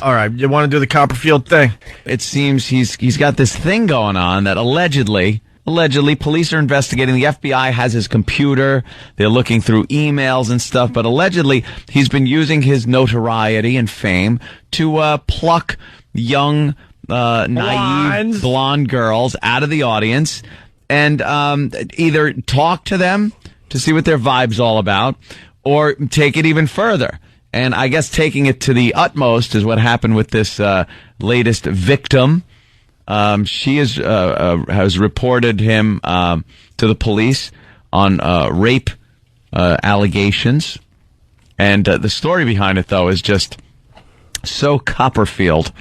All right, you want to do the Copperfield thing? It seems he's got this thing going on that allegedly, police are investigating. The FBI has his computer. They're looking through emails and stuff. But allegedly, he's been using his notoriety and fame to pluck young, naive, blonde girls out of the audience and either talk to them to see what their vibe's all about or take it even further. And I guess taking it to the utmost is what happened with this latest victim. She has reported him to the police on rape allegations. And the story behind it, though, is just so Copperfield.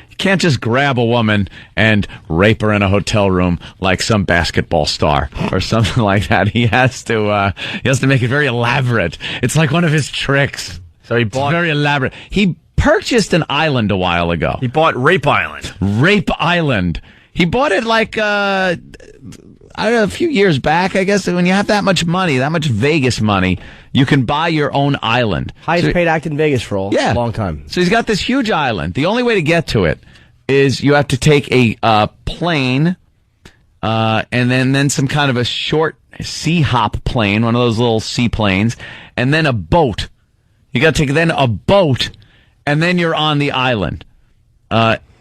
You can't just grab a woman and rape her in a hotel room like some basketball star or something like that. He has to make it very elaborate. It's like one of his tricks. So it's very elaborate. He purchased an island a while ago. He bought Rape Island. Rape Island. He bought it like, I don't know, a few years back, I guess. When you have that much money, that much Vegas money, you can buy your own island. Highest paid act in Vegas for a long time. So he's got this huge island. The only way to get to it is you have to take a plane, and then some kind of a short sea hop plane, one of those little seaplanes, and then a boat. You got to take then a boat, and then you're on the island.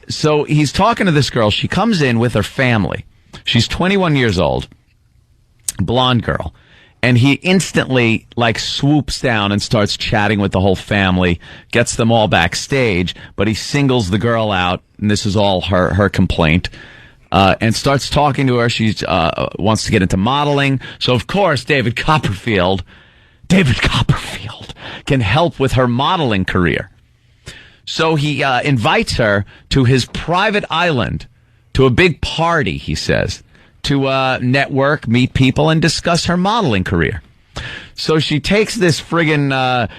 So he's talking to this girl. She comes in with her family. She's 21 years old, blonde girl. And he instantly, swoops down and starts chatting with the whole family, gets them all backstage, but he singles the girl out, and this is all her complaint, and starts talking to her. She wants to get into modeling. So, of course, David Copperfield can help with her modeling career. So he invites her to his private island, to a big party, he says, to network, meet people, and discuss her modeling career. So she takes this friggin',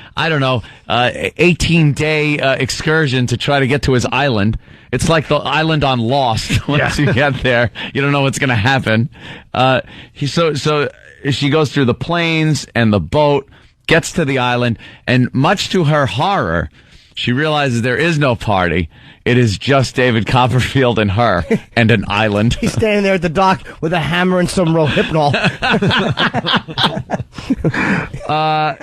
18-day excursion to try to get to his island. It's like the island on Lost. Once you get there, you don't know what's going to happen. So she goes through the planes and the boat, gets to the island, and much to her horror, she realizes there is no party. It is just David Copperfield and her and an island. He's standing there at the dock with a hammer and some Rohypnol.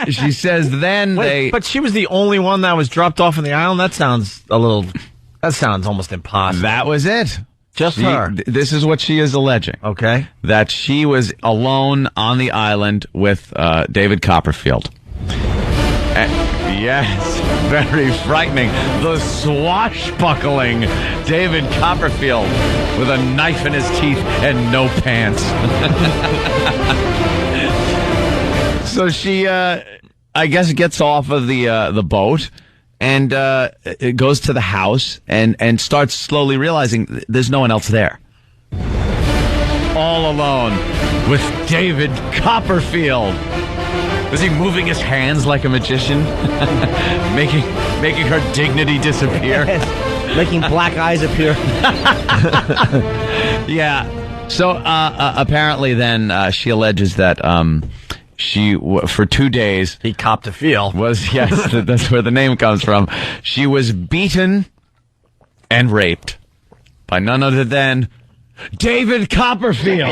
She says then But she was the only one that was dropped off on the island? That sounds almost impossible. That was it. Just her. This is what she is alleging. Okay. That she was alone on the island with David Copperfield. Yes, very frightening. The swashbuckling David Copperfield with a knife in his teeth and no pants. So she, I guess, gets off of the boat and it goes to the house and starts slowly realizing there's no one else there. All alone with David Copperfield. Was he moving his hands like a magician? making her dignity disappear? Yes. Making black eyes appear. Yeah. So apparently then she alleges that she, for 2 days... He copped a feel. Yes, that's where the name comes from. She was beaten and raped by none other than David Copperfield.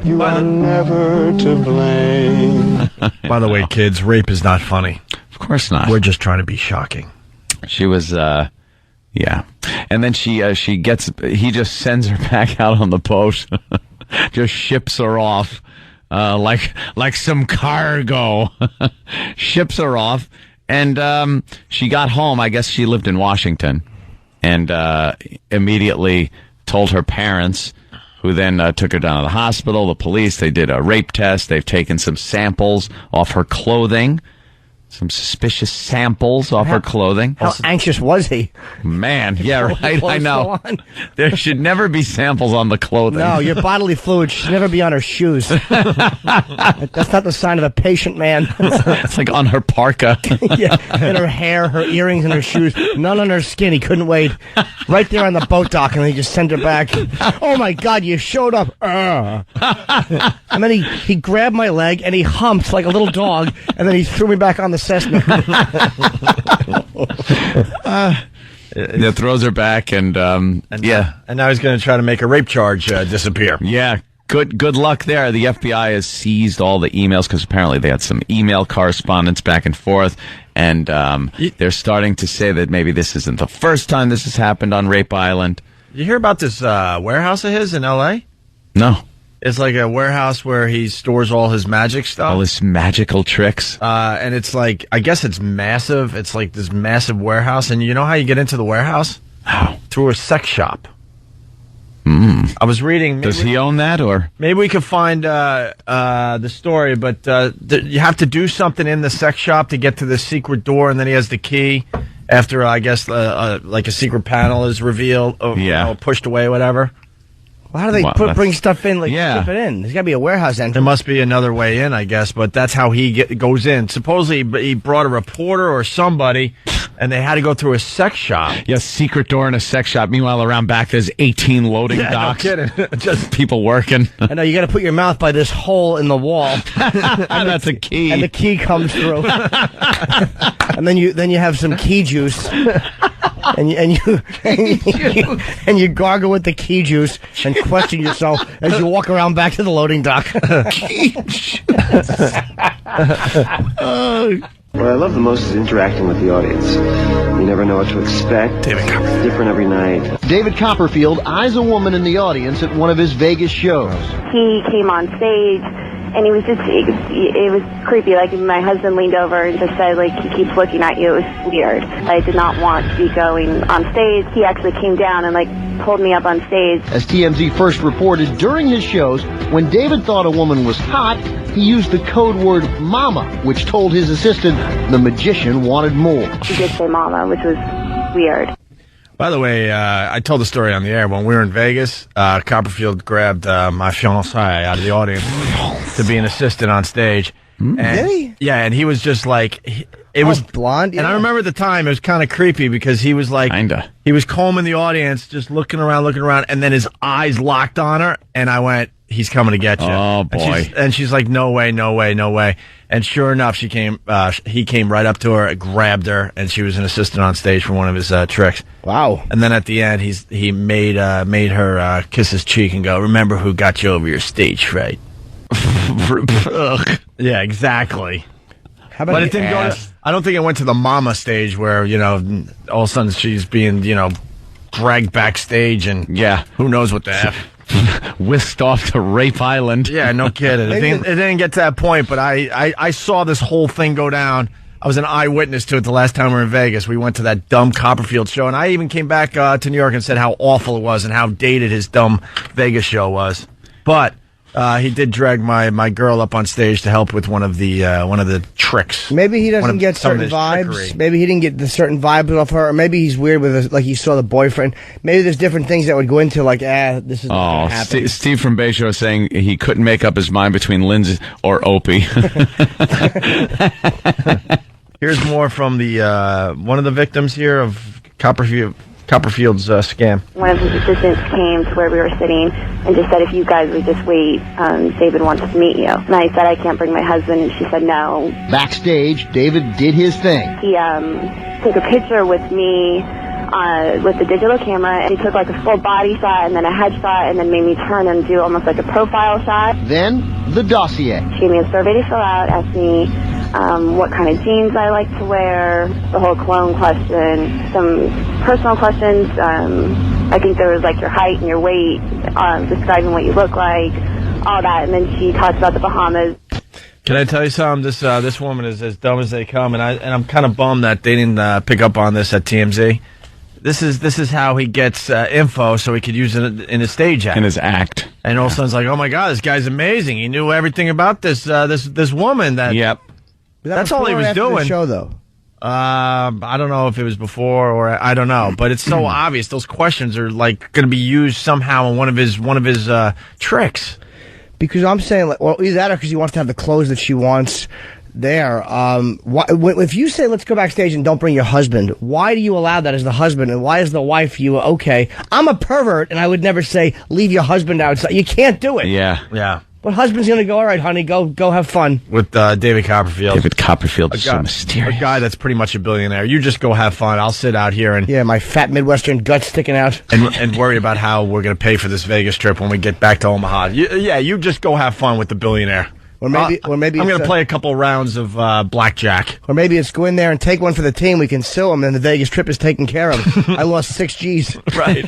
You are never to blame. By the way, kids, rape is not funny. Of course not. We're just trying to be shocking. She was, yeah. And then he just sends her back out on the boat. Just ships her off, like some cargo. Ships her off. And, she got home. I guess she lived in Washington and, immediately told her parents, who then took her down to the hospital, the police. They did a rape test. They've taken some samples off her clothing. Some suspicious samples off her clothing. How anxious was he? Man, yeah, right. I know. Still on? There should never be samples on the clothing. No, your bodily fluid should never be on her shoes. That's not the sign of a patient man. It's like on her parka. Yeah, and her hair, her earrings, and her shoes. None on her skin. He couldn't wait. Right there on the boat dock, and he just sent her back. Oh my God, you showed up. And then he grabbed my leg and he humped like a little dog, and then he threw me back on the Cessna. Yeah, throws her back, and yeah. And now he's going to try to make a rape charge disappear. Yeah, good luck there. The FBI has seized all the emails because apparently they had some email correspondence back and forth, and they're starting to say that maybe this isn't the first time this has happened on Rape Island. You hear about this warehouse of his in L.A.? No. It's like a warehouse where he stores all his magic stuff. All his magical tricks. And it's like, I guess it's massive. It's like this massive warehouse. And you know how you get into the warehouse? How? Through a sex shop. Mm. I was reading. Does he own that, or? Maybe we could find the story, but you have to do something in the sex shop to get to the secret door, and then he has the key after, I guess, like a secret panel is revealed or pushed away, whatever. Well, how do they bring stuff in, like ship it in? There's got to be a warehouse entrance. There must be another way in, I guess, but that's how he goes in. Supposedly, he brought a reporter or somebody, and they had to go through a sex shop. Yeah, secret door in a sex shop. Meanwhile, around back, there's 18 loading docks. No kidding. Just people working. I know, you got to put your mouth by this hole in the wall. And that's a key. And the key comes through. And then you have some key juice. And you gargle with the key juice and question yourself as you walk around back to the loading dock. What I love the most is interacting with the audience. You never know what to expect. David Copperfield. It's different every night. David Copperfield eyes a woman in the audience at one of his Vegas shows. He came on stage, and he was just, it was creepy. Like, my husband leaned over and just said, like, he keeps looking at you. It was weird. I did not want to be going on stage. He actually came down and, like, pulled me up on stage. As TMZ first reported, during his shows, when David thought a woman was hot, he used the code word mama, which told his assistant the magician wanted more. He did say mama, which was weird. By the way, I told the story on the air. When we were in Vegas, Copperfield grabbed my fiancée out of the audience to be an assistant on stage. Did he? Yeah, and he was just like... It was blonde. Yeah. And I remember at the time, it was kind of creepy because he was like... Kinda. He was combing the audience, just looking around, and then his eyes locked on her, and I went, he's coming to get you. Oh, boy. And she's like, no way. And sure enough, he came right up to her, grabbed her, and she was an assistant on stage for one of his tricks. Wow. And then at the end, he made her kiss his cheek and go, remember who got you over your stage fright? Yeah, exactly. How about But it didn't go. I don't think it went to the mama stage where all of a sudden she's being dragged backstage and who knows what the f. Whisked off to Rape Island. Yeah, no kidding. It didn't get to that point, but I saw this whole thing go down. I was an eyewitness to it the last time we were in Vegas. We went to that dumb Copperfield show, and I even came back to New York and said how awful it was and how dated his dumb Vegas show was. But he did drag my girl up on stage to help with one of the tricks. Maybe he doesn't get certain vibes. Trickery. Maybe he didn't get the certain vibes off her. Or maybe he's weird with like he saw the boyfriend. Maybe there's different things that would go into like, this is not gonna happen. Steve from Bay Show is saying he couldn't make up his mind between Lindsay or Opie. Here's more from the one of the victims here of Copperfield's scam. One of his assistants came to where we were sitting and just said, if you guys would just wait, David wants to meet you. And I said, I can't bring my husband, and she said no. Backstage, David did his thing. He took a picture with me with the digital camera, and he took like a full body shot and then a head shot and then made me turn and do almost like a profile shot. Then, the dossier. She gave me a survey to fill out, asked me what kind of jeans I like to wear, the whole cologne question, some personal questions. I think there was like your height and your weight, describing what you look like, all that. And then she talked about the Bahamas. Can I tell you something? This woman is as dumb as they come, and I'm kind of bummed that they didn't pick up on this at TMZ. This is how he gets info so he could use it in his stage act. In his act. And all of a sudden it's like, oh my God, this guy's amazing. He knew everything about this woman that. Yep. That's all he before or was after the doing. show, though. I don't know if it was before or I don't know, but it's so obvious. Those questions are like going to be used somehow in one of his tricks. Because I'm saying, like, well, either that or because he wants to have the clothes that she wants there. If you say let's go backstage and don't bring your husband, why do you allow that as the husband, and why is the wife okay? I'm a pervert, and I would never say leave your husband outside. You can't do it. Yeah. But husband's gonna go. All right, honey, go have fun With David Copperfield. David Copperfield is so mysterious. A guy that's pretty much a billionaire. You just go have fun. I'll sit out here and my fat Midwestern gut sticking out and worry about how we're going to pay for this Vegas trip when we get back to Omaha. You just go have fun with the billionaire. Or maybe I'm going to play a couple rounds of blackjack. Or maybe it's go in there and take one for the team. We can sue him, and the Vegas trip is taken care of. I lost 6 G's. Right.